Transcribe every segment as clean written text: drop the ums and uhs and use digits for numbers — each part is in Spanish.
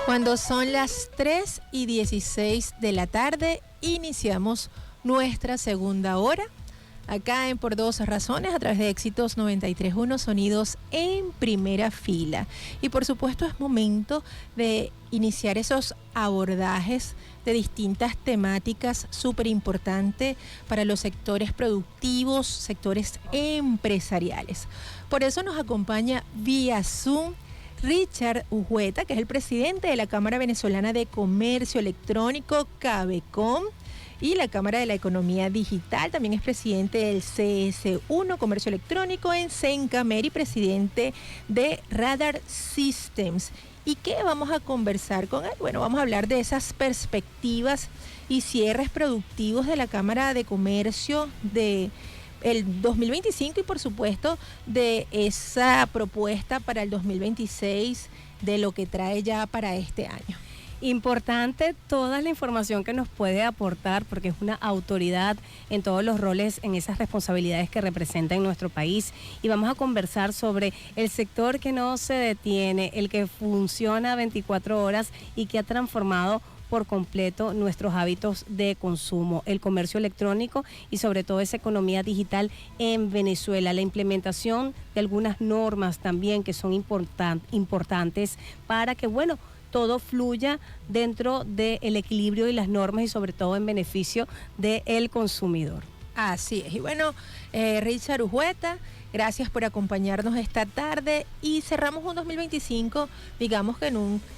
Cuando son las 3:16 de la tarde, iniciamos nuestra segunda hora, acá en Por Dos Razones, a través de Éxitos 93.1, sonidos en primera fila. Y por supuesto es momento de iniciar esos abordajes de distintas temáticas súper importantes para los sectores productivos, sectores empresariales. Por eso nos acompaña vía Zoom Richard Ujueta, que es el presidente de la Cámara Venezolana de Comercio Electrónico, CABECOM, y la Cámara de la Economía Digital. También es presidente del CS1, Comercio Electrónico, en Sencamer, y presidente de Radar Systems. ¿Y qué vamos a conversar con él? Bueno, vamos a hablar de esas perspectivas y cierres productivos de la Cámara de Comercio de el 2025 y por supuesto de esa propuesta para el 2026, de lo que trae ya para este año. Importante toda la información que nos puede aportar, porque es una autoridad en todos los roles, en esas responsabilidades que representa en nuestro país. Y vamos a conversar sobre el sector que no se detiene, el que funciona 24 horas y que ha transformado por completo nuestros hábitos de consumo, el comercio electrónico y sobre todo esa economía digital en Venezuela. La implementación de algunas normas también que son importantes para que, bueno, todo fluya dentro del equilibrio y las normas y sobre todo en beneficio del consumidor. Así es. Y bueno, Richard Ujueta, gracias por acompañarnos esta tarde y cerramos un 2025, digamos que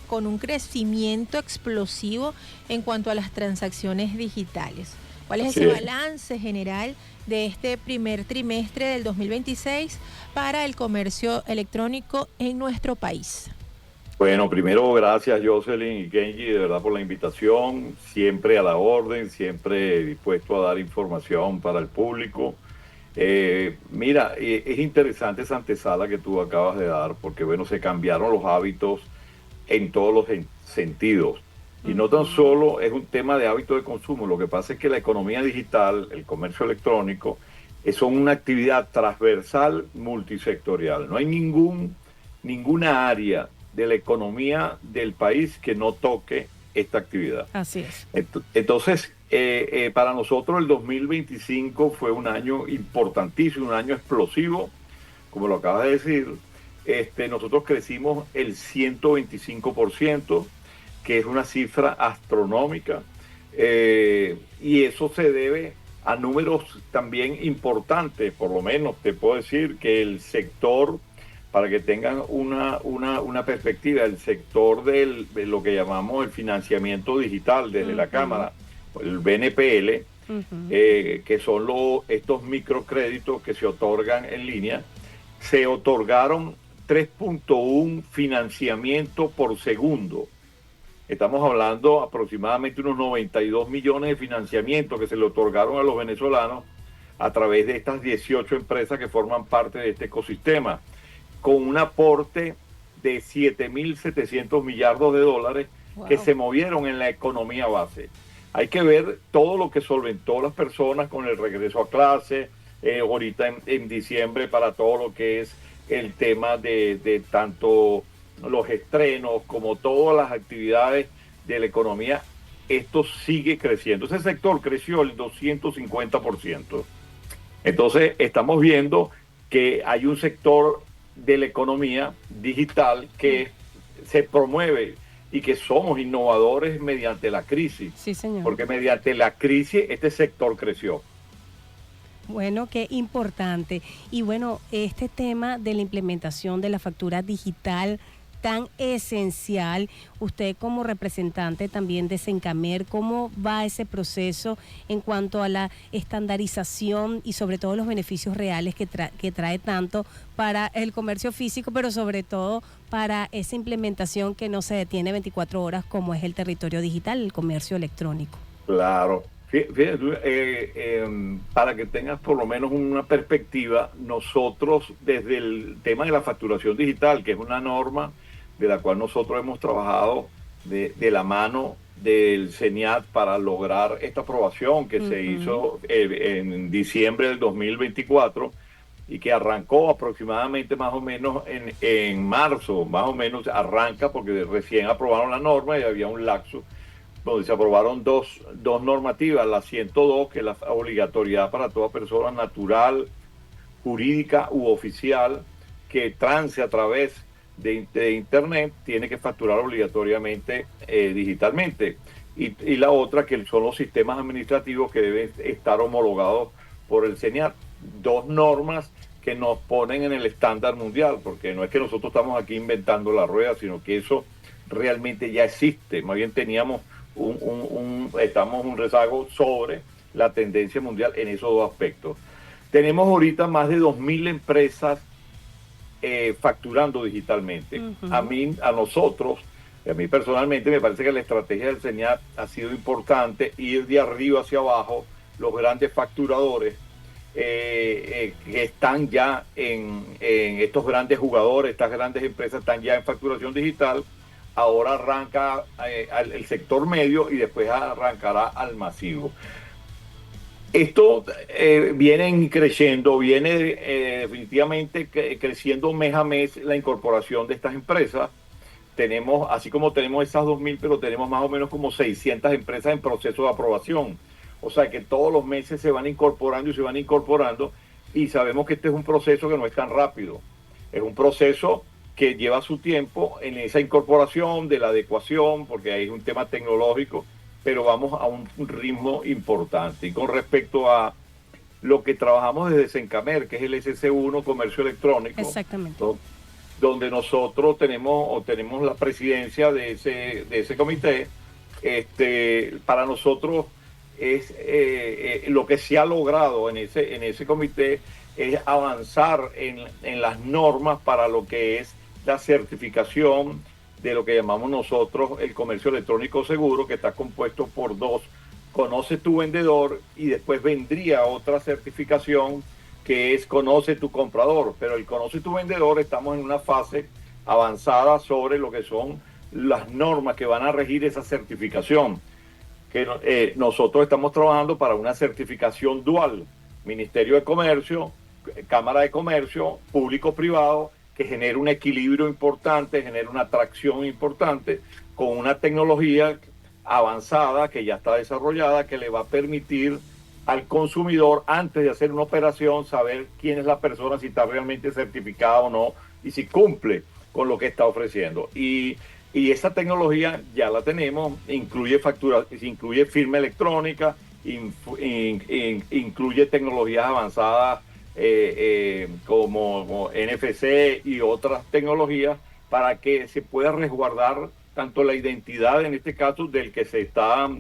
con un crecimiento explosivo en cuanto a las transacciones digitales. ¿Cuál es ese balance general de este primer trimestre del 2026 para el comercio electrónico en nuestro país? Bueno, primero gracias Jocelyn y Kenji, de verdad por la invitación, siempre a la orden, siempre dispuesto a dar información para el público. Mira, es interesante esa antesala que tú acabas de dar, porque bueno, se cambiaron los hábitos en todos los sentidos. Y no tan solo es un tema de hábito de consumo, lo que pasa es que la economía digital, el comercio electrónico, son una actividad transversal multisectorial. No hay ninguna área de la economía del país que no toque esta actividad. Así es. Entonces, para nosotros el 2025 fue un año importantísimo, un año explosivo, como lo acabas de decir. Nosotros crecimos el 125%, que es una cifra astronómica, y eso se debe a números también importantes. Por lo menos te puedo decir que el sector, para que tengan una perspectiva, el sector de lo que llamamos el financiamiento digital desde la Cámara, el BNPL, que son estos microcréditos que se otorgan en línea, se otorgaron 3.1 financiamiento por segundo. Estamos hablando aproximadamente unos 92 millones de financiamientos que se le otorgaron a los venezolanos a través de estas 18 empresas que forman parte de este ecosistema, con un aporte de 7.700 millardos de dólares que se movieron en la economía base. Hay que ver todo lo que solventó las personas con el regreso a clase, ahorita en diciembre, para todo lo que es el tema de tanto los estrenos como todas las actividades de la economía. Esto sigue creciendo. Ese sector creció el 250%. Entonces estamos viendo que hay un sector de la economía digital que se promueve y que somos innovadores mediante la crisis. Sí, señor. Porque mediante la crisis este sector creció. Bueno, qué importante. Y bueno, este tema de la implementación de la factura digital tan esencial, usted como representante también de Sencamer, ¿cómo va ese proceso en cuanto a la estandarización y sobre todo los beneficios reales que trae tanto para el comercio físico, pero sobre todo para esa implementación que no se detiene 24 horas como es el territorio digital, el comercio electrónico? Claro. Fíjate, para que tengas por lo menos una perspectiva, nosotros desde el tema de la facturación digital, que es una norma de la cual nosotros hemos trabajado de la mano del CENIAT para lograr esta aprobación que se hizo en diciembre del 2024, y que arrancó aproximadamente más o menos en marzo, más o menos arranca porque recién aprobaron la norma y había un lapso donde se aprobaron dos normativas, la 102, que es la obligatoriedad para toda persona natural, jurídica u oficial que trance a través de Internet, tiene que facturar obligatoriamente digitalmente. Y la otra, que son los sistemas administrativos que deben estar homologados por el CENIAT. Dos normas que nos ponen en el estándar mundial, porque no es que nosotros estamos aquí inventando la rueda, sino que eso realmente ya existe. Más bien teníamos estamos un rezago sobre la tendencia mundial en esos dos aspectos. Tenemos ahorita más de 2.000 empresas facturando digitalmente. A nosotros, a mí personalmente, me parece que la estrategia del CENIAT ha sido importante, ir de arriba hacia abajo, los grandes facturadores que están ya en estos grandes jugadores, estas grandes empresas están ya en facturación digital. Ahora arranca el sector medio y después arrancará al masivo. Esto viene creciendo, viene definitivamente creciendo mes a mes la incorporación de estas empresas. Tenemos, así como tenemos esas 2.000, pero tenemos más o menos como 600 empresas en proceso de aprobación. O sea que todos los meses se van incorporando y sabemos que este es un proceso que no es tan rápido. Es un proceso que lleva su tiempo en esa incorporación de la adecuación, porque ahí es un tema tecnológico, pero vamos a un ritmo importante. Y con respecto a lo que trabajamos desde Sencamer, que es el SC1, Comercio Electrónico, exactamente, donde nosotros tenemos la presidencia de ese comité, para nosotros es lo que se ha logrado en ese comité es avanzar en las normas para lo que es la certificación de lo que llamamos nosotros el comercio electrónico seguro, que está compuesto por dos: conoce tu vendedor, y después vendría otra certificación que es conoce tu comprador. Pero el conoce tu vendedor, estamos en una fase avanzada sobre lo que son las normas que van a regir esa certificación, que nosotros estamos trabajando para una certificación dual: Ministerio de Comercio, Cámara de Comercio, público-privado, que genere un equilibrio importante, genere una atracción importante, con una tecnología avanzada que ya está desarrollada, que le va a permitir al consumidor, antes de hacer una operación, saber quién es la persona, si está realmente certificada o no, y si cumple con lo que está ofreciendo. Y esa tecnología ya la tenemos, incluye factura, incluye firma electrónica, incluye tecnologías avanzadas como NFC y otras tecnologías, para que se pueda resguardar tanto la identidad, en este caso, del que se está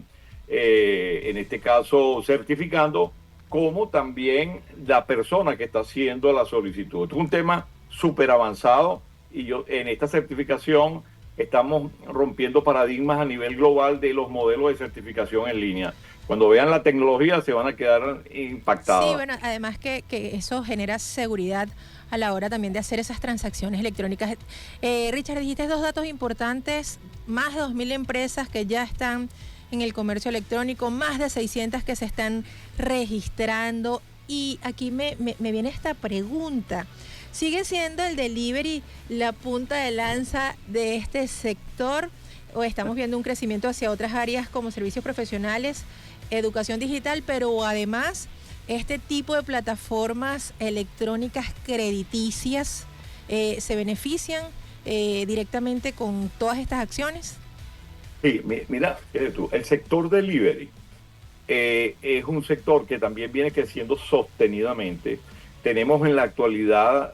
en este caso certificando, como también la persona que está haciendo la solicitud. Es un tema súper avanzado, y en esta certificación estamos rompiendo paradigmas a nivel global de los modelos de certificación en línea. Cuando vean la tecnología se van a quedar impactados. Sí, bueno, además que eso genera seguridad a la hora también de hacer esas transacciones electrónicas. Richard, dijiste dos datos importantes: más de 2.000 empresas que ya están en el comercio electrónico, más de 600 que se están registrando. Y aquí me viene esta pregunta: ¿sigue siendo el delivery la punta de lanza de este sector, o estamos viendo un crecimiento hacia otras áreas como servicios profesionales, educación digital, pero además este tipo de plataformas electrónicas crediticias se benefician directamente con todas estas acciones? Sí, mira, tú, el sector delivery es un sector que también viene creciendo sostenidamente. Tenemos en la actualidad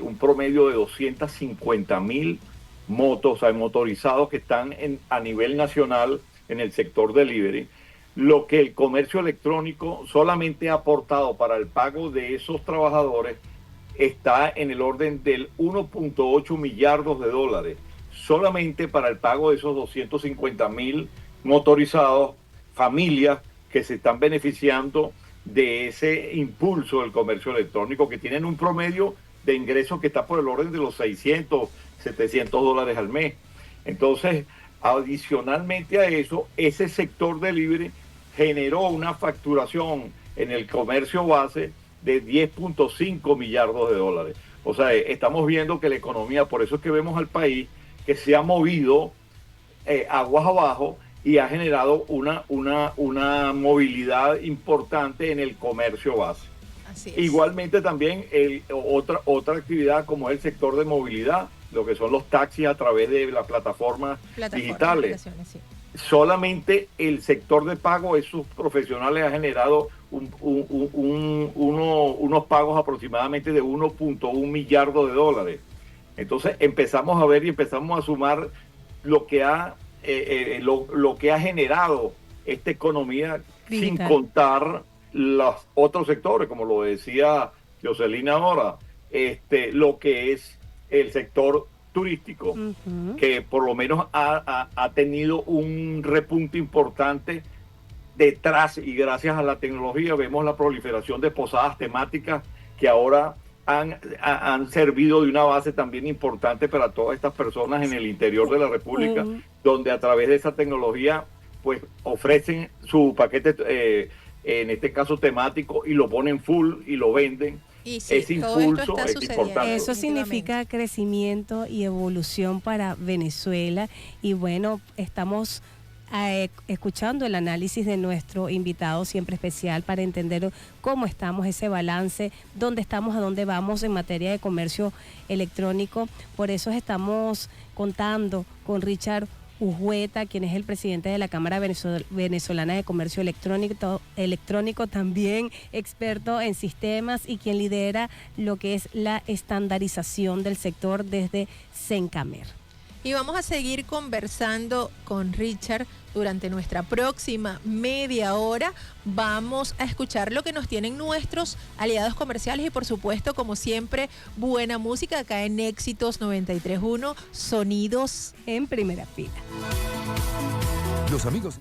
un promedio de 250.000 motos, o sea, motorizados, que están a nivel nacional en el sector delivery. Lo que el comercio electrónico solamente ha aportado para el pago de esos trabajadores está en el orden del 1.8 millardos de dólares, solamente para el pago de esos 250.000 motorizados, familias que se están beneficiando de ese impulso del comercio electrónico, que tienen un promedio de ingresos que está por el orden de los 600, 700 dólares al mes. Entonces, adicionalmente a eso, ese sector delivery generó una facturación en el comercio base de 10.5 millardos de dólares. O sea, estamos viendo que la economía, por eso es que vemos al país que se ha movido aguas abajo y ha generado una movilidad importante en el comercio base. Así es. Igualmente también otra actividad como es el sector de movilidad, lo que son los taxis a través de las plataformas digitales. Sí. Solamente el sector de pago, esos profesionales han generado unos pagos aproximadamente de 1.1 millardo de dólares. Entonces empezamos a ver y empezamos a sumar lo que lo que ha generado esta economía digital, sin contar los otros sectores, como lo decía Jocelyn ahora, lo que es el sector turístico, que por lo menos ha tenido un repunte importante detrás, y gracias a la tecnología vemos la proliferación de posadas temáticas que ahora han servido de una base también importante para todas estas personas en el interior de la República, donde a través de esa tecnología pues ofrecen su paquete, en este caso temático, y lo ponen full y lo venden. Y sí, ese impulso es importante. Eso significa crecimiento y evolución para Venezuela. Y bueno, estamos escuchando el análisis de nuestro invitado siempre especial para entender cómo estamos, ese balance, dónde estamos, a dónde vamos en materia de comercio electrónico. Por eso estamos contando con Richard Ujueta, quien es el presidente de la Cámara Venezolana de Comercio Electrónico, también experto en sistemas y quien lidera lo que es la estandarización del sector desde Sencamer. Y vamos a seguir conversando con Richard durante nuestra próxima media hora. Vamos a escuchar lo que nos tienen nuestros aliados comerciales y, por supuesto, como siempre, buena música acá en Éxitos 93.1, Sonidos en Primera Fila. Los amigos.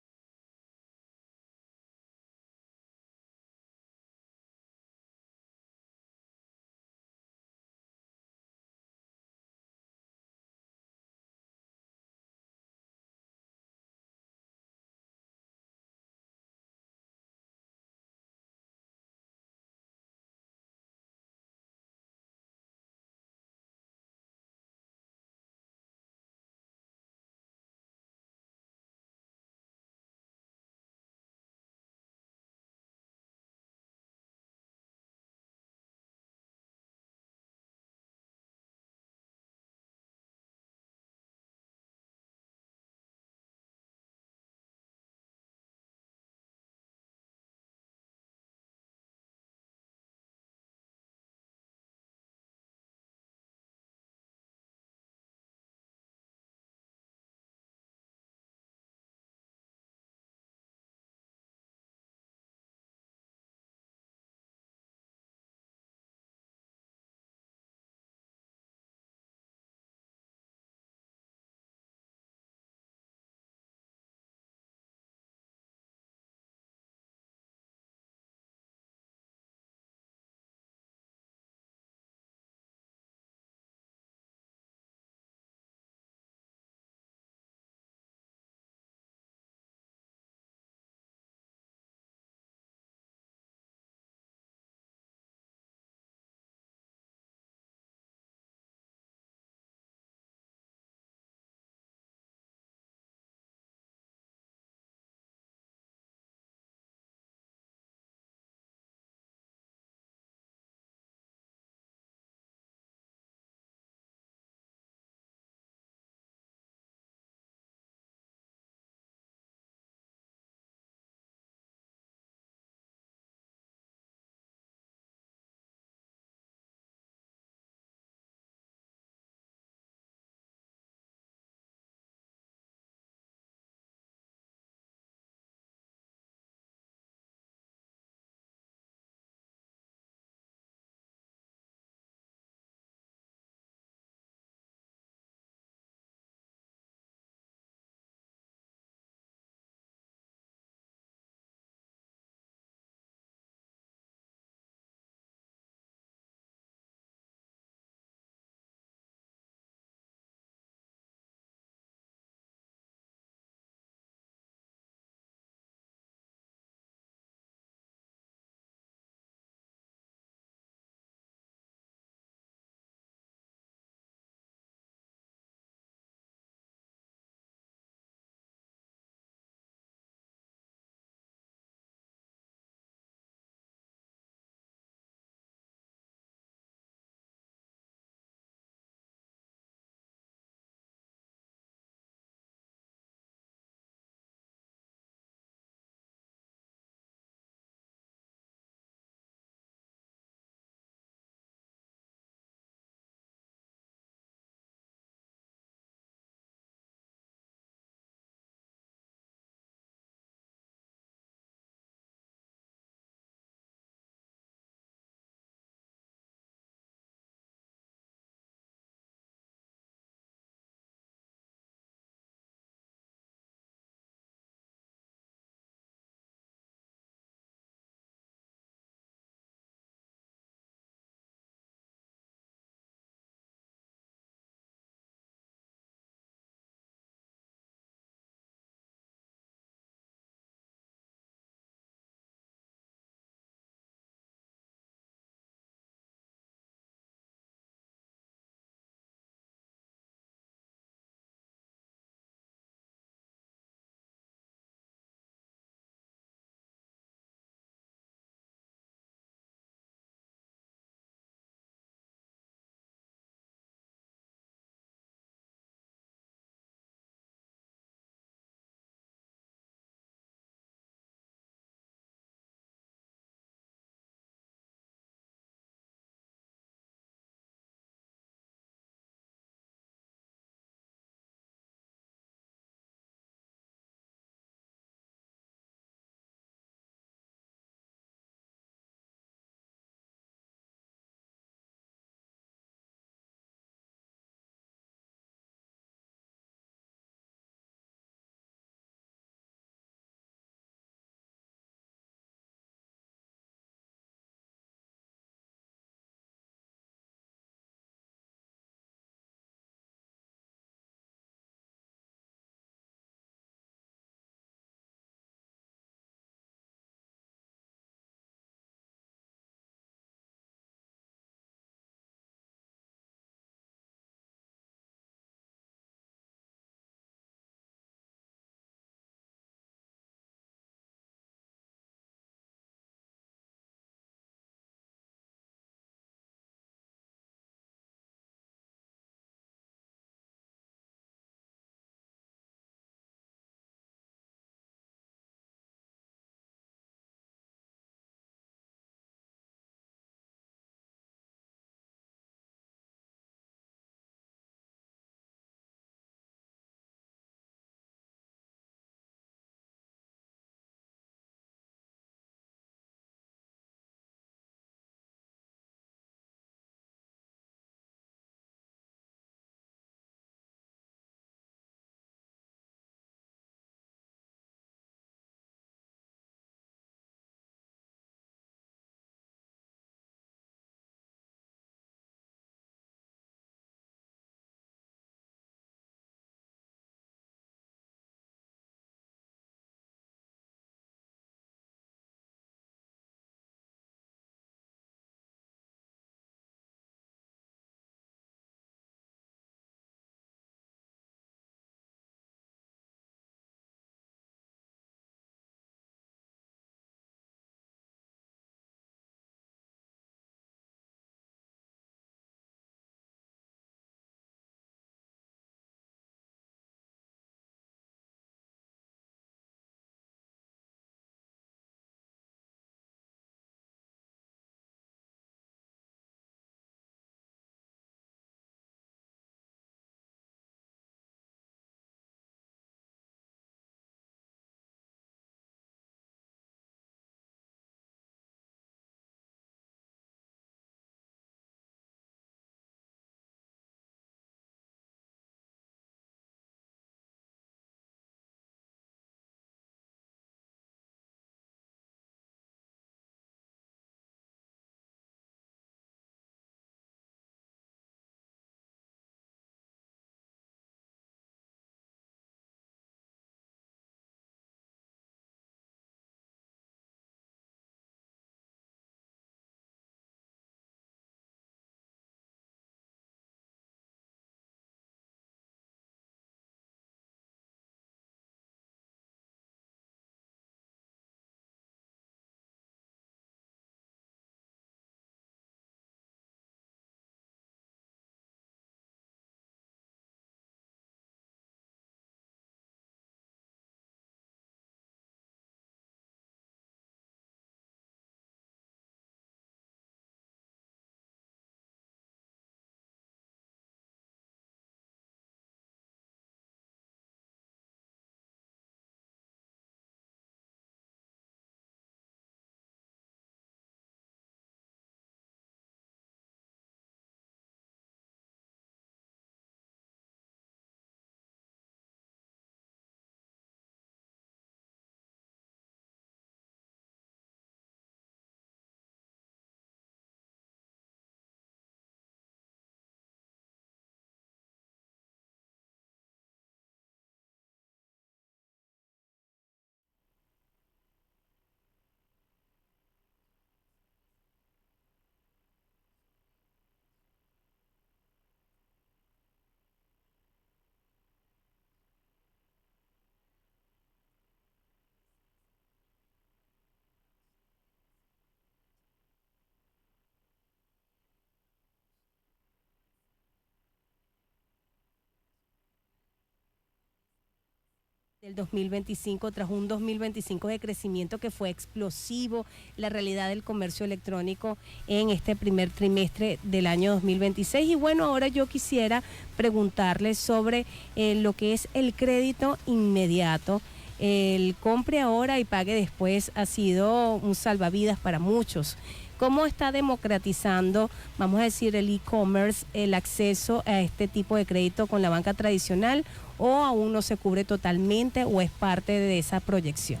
del 2025, tras un 2025 de crecimiento que fue explosivo, la realidad del comercio electrónico en este primer trimestre del año 2026. Y bueno, ahora yo quisiera preguntarles sobre lo que es el crédito inmediato. El compre ahora y pague después ha sido un salvavidas para muchos. ¿Cómo está democratizando, vamos a decir, el e-commerce, el acceso a este tipo de crédito con la banca tradicional, o aún no se cubre totalmente o es parte de esa proyección?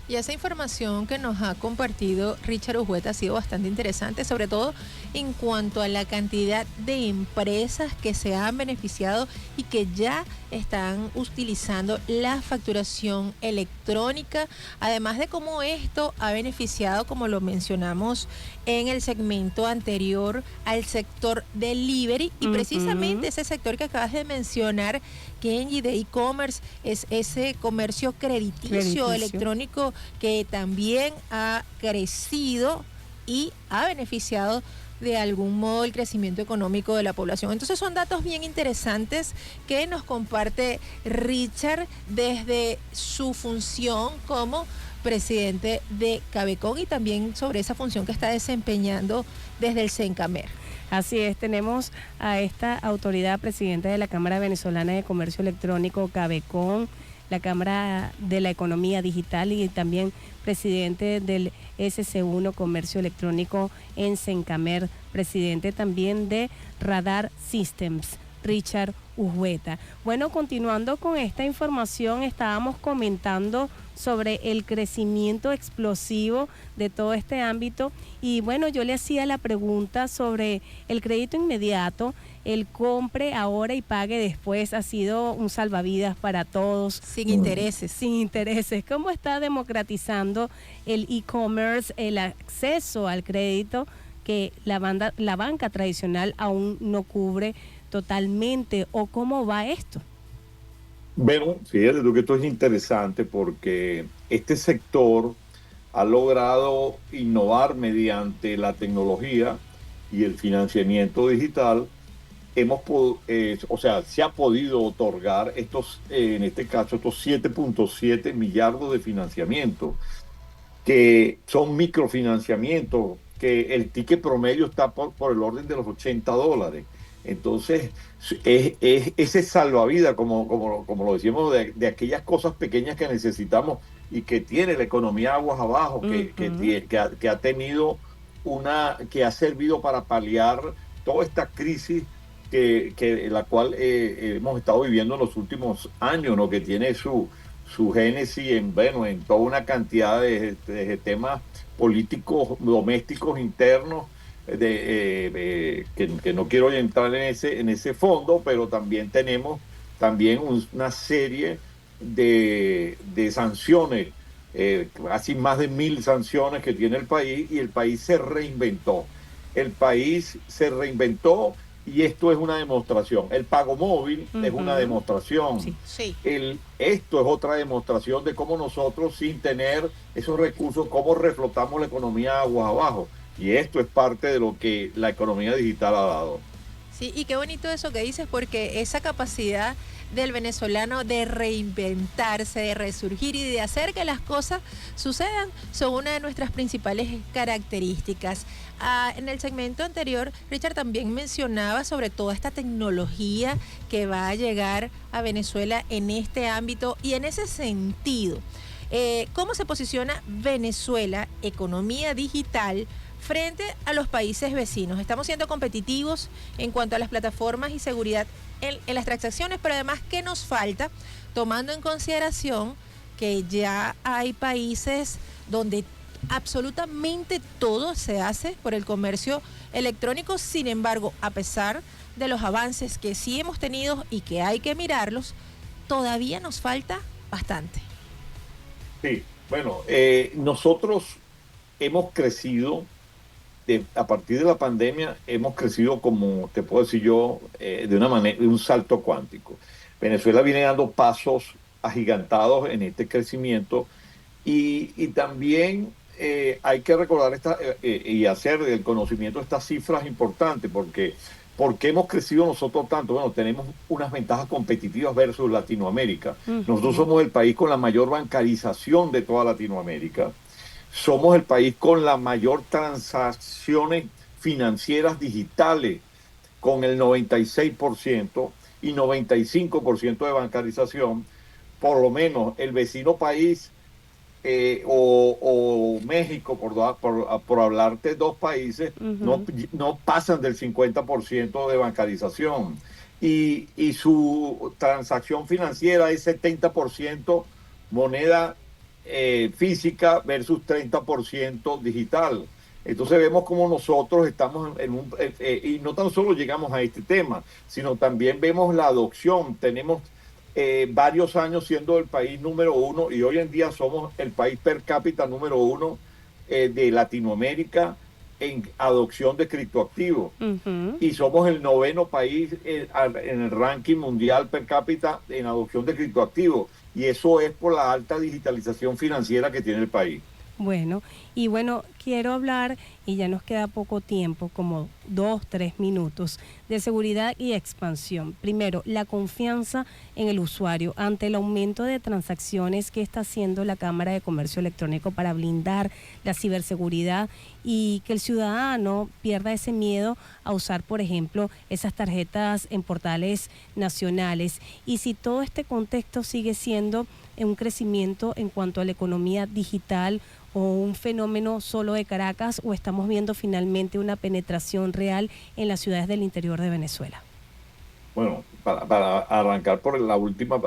Y esa información que nos ha compartido Richard Ujueta ha sido bastante interesante, sobre todo en cuanto a la cantidad de empresas que se han beneficiado y que ya están utilizando la facturación electrónica, además de cómo esto ha beneficiado, como lo mencionamos en el segmento anterior, al sector delivery, y precisamente ese sector que acabas de mencionar, Kenji, de e-commerce, es ese comercio crediticio electrónico que también ha crecido y ha beneficiado de algún modo el crecimiento económico de la población. Entonces son datos bien interesantes que nos comparte Richard desde su función como presidente de Cabecon, y también sobre esa función que está desempeñando desde el Sencamer. Así es, tenemos a esta autoridad, presidenta de la Cámara Venezolana de Comercio Electrónico, Cabecon, la Cámara de la Economía Digital, y también presidente del SC1 Comercio Electrónico en Sencamer, presidente también de Radar Systems, Richard Ujueta. Bueno, continuando con esta información, estábamos comentando sobre el crecimiento explosivo de todo este ámbito, y bueno, yo le hacía la pregunta sobre el crédito inmediato. El compre ahora y pague después ha sido un salvavidas para todos. Sin intereses. Sin intereses. ¿Cómo está democratizando el e-commerce, el acceso al crédito que la banca tradicional aún no cubre totalmente, o cómo va esto? Bueno, fíjate tú que esto es interesante porque este sector ha logrado innovar mediante la tecnología y el financiamiento digital. Se ha podido otorgar en este caso, estos 7.7 millardos de financiamiento, que son microfinanciamientos, que el ticket promedio está por el orden de los $80. Entonces, es ese salvavidas, como lo decimos, de aquellas cosas pequeñas que necesitamos y que tiene la economía aguas abajo, que ha tenido que ha servido para paliar toda esta crisis la cual hemos estado viviendo en los últimos años, ¿no? Que tiene su génesis en toda una cantidad de temas políticos, domésticos, internos, que no quiero entrar en ese fondo, pero también tenemos una serie de sanciones, casi más de 1.000 sanciones que tiene el país, y el país se reinventó. Y esto es una demostración. El pago móvil es una demostración. Sí. Esto es otra demostración de cómo nosotros, sin tener esos recursos, cómo reflotamos la economía aguas abajo. Y esto es parte de lo que la economía digital ha dado. Sí, y qué bonito eso que dices, porque esa capacidad del venezolano de reinventarse, de resurgir y de hacer que las cosas sucedan son una de nuestras principales características. En el segmento anterior, Richard también mencionaba sobre toda esta tecnología que va a llegar a Venezuela en este ámbito, y en ese sentido, ¿cómo se posiciona Venezuela, economía digital, frente a los países vecinos? Estamos siendo competitivos en cuanto a las plataformas y seguridad en las transacciones, pero además, ¿qué nos falta? Tomando en consideración que ya hay países donde absolutamente todo se hace por el comercio electrónico. Sin embargo, a pesar de los avances que sí hemos tenido y que hay que mirarlos, todavía nos falta bastante. Sí, bueno, nosotros hemos crecido a partir de la pandemia, hemos crecido, como te puedo decir yo, de un salto cuántico. Venezuela viene dando pasos agigantados en este crecimiento, y también hay que recordar y hacer del conocimiento estas cifras importantes, porque ¿Por qué hemos crecido nosotros tanto? Bueno, tenemos unas ventajas competitivas versus Latinoamérica. Nosotros somos el país con la mayor bancarización de toda Latinoamérica. Somos el país con la mayor transacciones financieras digitales, con el 96% y 95% de bancarización. Por lo menos el vecino país o México, por hablarte dos países, no pasan del 50% de bancarización. Y su transacción financiera es 70% moneda física versus 30% digital. Entonces vemos como nosotros estamos y no tan solo llegamos a este tema, sino también vemos la adopción. Tenemos varios años siendo el país número uno y hoy en día somos el país per cápita número uno de Latinoamérica en adopción de criptoactivos. Y somos el 9º país en el ranking mundial per cápita en adopción de criptoactivos. Y eso es por la alta digitalización financiera que tiene el país. Bueno, quiero hablar, y ya nos queda poco tiempo, como 2-3 minutos, de seguridad y expansión. Primero, la confianza en el usuario ante el aumento de transacciones que está haciendo la Cámara de Comercio Electrónico para blindar la ciberseguridad y que el ciudadano pierda ese miedo a usar, por ejemplo, esas tarjetas en portales nacionales. Y si todo este contexto sigue siendo un crecimiento en cuanto a la economía digital o un fenómeno solo de Caracas, o estamos viendo finalmente una penetración real en las ciudades del interior de Venezuela. Bueno, para arrancar por la última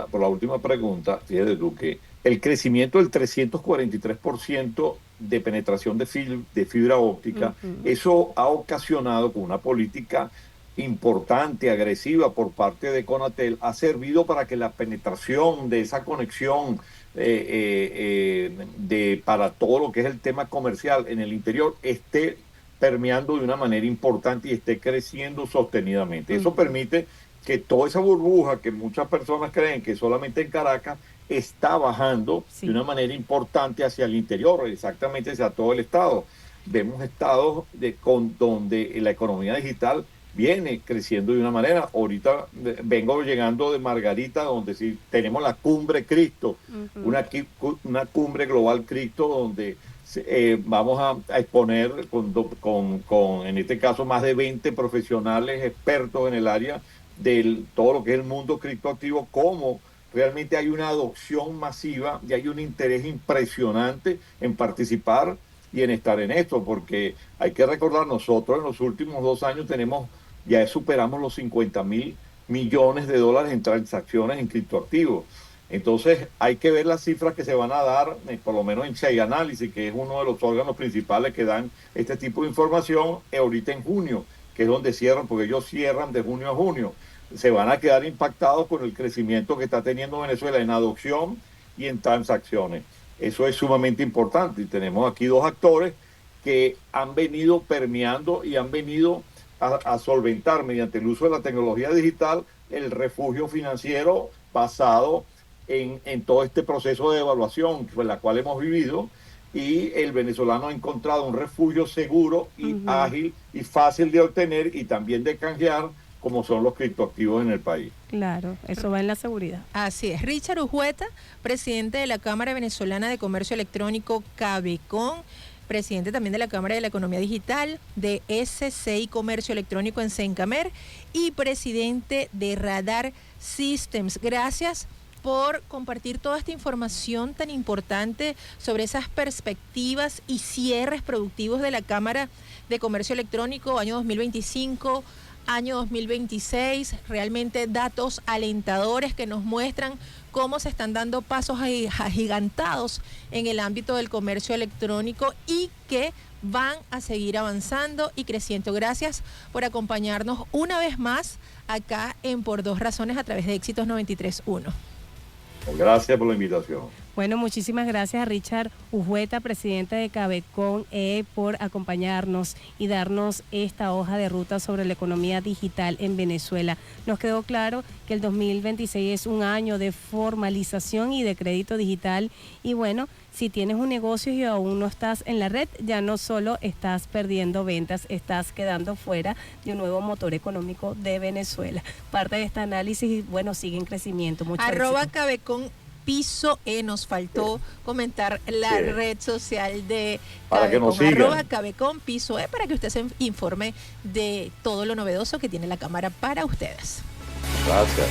pregunta, fíjate tú que el crecimiento del 343% de penetración de fibra óptica, eso ha ocasionado con una política importante, agresiva por parte de Conatel, ha servido para que la penetración de esa conexión para todo lo que es el tema comercial en el interior esté permeando de una manera importante y esté creciendo sostenidamente. Eso permite que toda esa burbuja que muchas personas creen que solamente en Caracas está bajando de una manera importante hacia el interior, exactamente hacia todo el estado. Vemos estados donde la economía digital viene creciendo de una manera. Ahorita vengo llegando de Margarita, donde sí tenemos la Cumbre Cristo, una cumbre global Cristo, donde vamos a exponer con, en este caso, más de 20 profesionales expertos en el área de todo lo que es el mundo criptoactivo, cómo realmente hay una adopción masiva y hay un interés impresionante en participar y en estar en esto, porque hay que recordar, nosotros en los últimos 2 años ya superamos los 50.000 millones de dólares en transacciones en criptoactivos. Entonces hay que ver las cifras que se van a dar, por lo menos en Chey Análisis, que es uno de los órganos principales que dan este tipo de información, ahorita en junio, que es donde cierran, porque ellos cierran de junio a junio. Se van a quedar impactados con el crecimiento que está teniendo Venezuela en adopción y en transacciones. Eso es sumamente importante y tenemos aquí 2 actores que han venido permeando y han venido a solventar mediante el uso de la tecnología digital el refugio financiero basado en todo este proceso de evaluación por la cual hemos vivido, y el venezolano ha encontrado un refugio seguro y ágil y fácil de obtener y también de canjear, como son los criptoactivos en el país. Claro, eso va en la seguridad. Así es. Richard Ujueta, presidente de la Cámara Venezolana de Comercio Electrónico, CABECON, presidente también de la Cámara de la Economía Digital, de SCI Comercio Electrónico en Sencamer, y presidente de Radar Systems. Gracias por compartir toda esta información tan importante sobre esas perspectivas y cierres productivos de la Cámara de Comercio Electrónico, año 2025, año 2026, realmente datos alentadores que nos muestran cómo se están dando pasos agigantados en el ámbito del comercio electrónico y que van a seguir avanzando y creciendo. Gracias por acompañarnos una vez más acá en Por Dos Razones a través de Éxitos 93.1. Gracias por la invitación. Bueno, muchísimas gracias a Richard Ujueta, presidente de Cabecon, por acompañarnos y darnos esta hoja de ruta sobre la economía digital en Venezuela. Nos quedó claro que el 2026 es un año de formalización y de crédito digital y bueno, si tienes un negocio y aún no estás en la red, ya no solo estás perdiendo ventas, estás quedando fuera de un nuevo motor económico de Venezuela. Parte de este análisis, bueno, sigue en crecimiento. Mucho éxito. @Cabecon piso nos faltó comentar la red social de para que nos Cabecon, sigan. @Cabecon piso para que usted se informe de todo lo novedoso que tiene la cámara para ustedes. Gracias.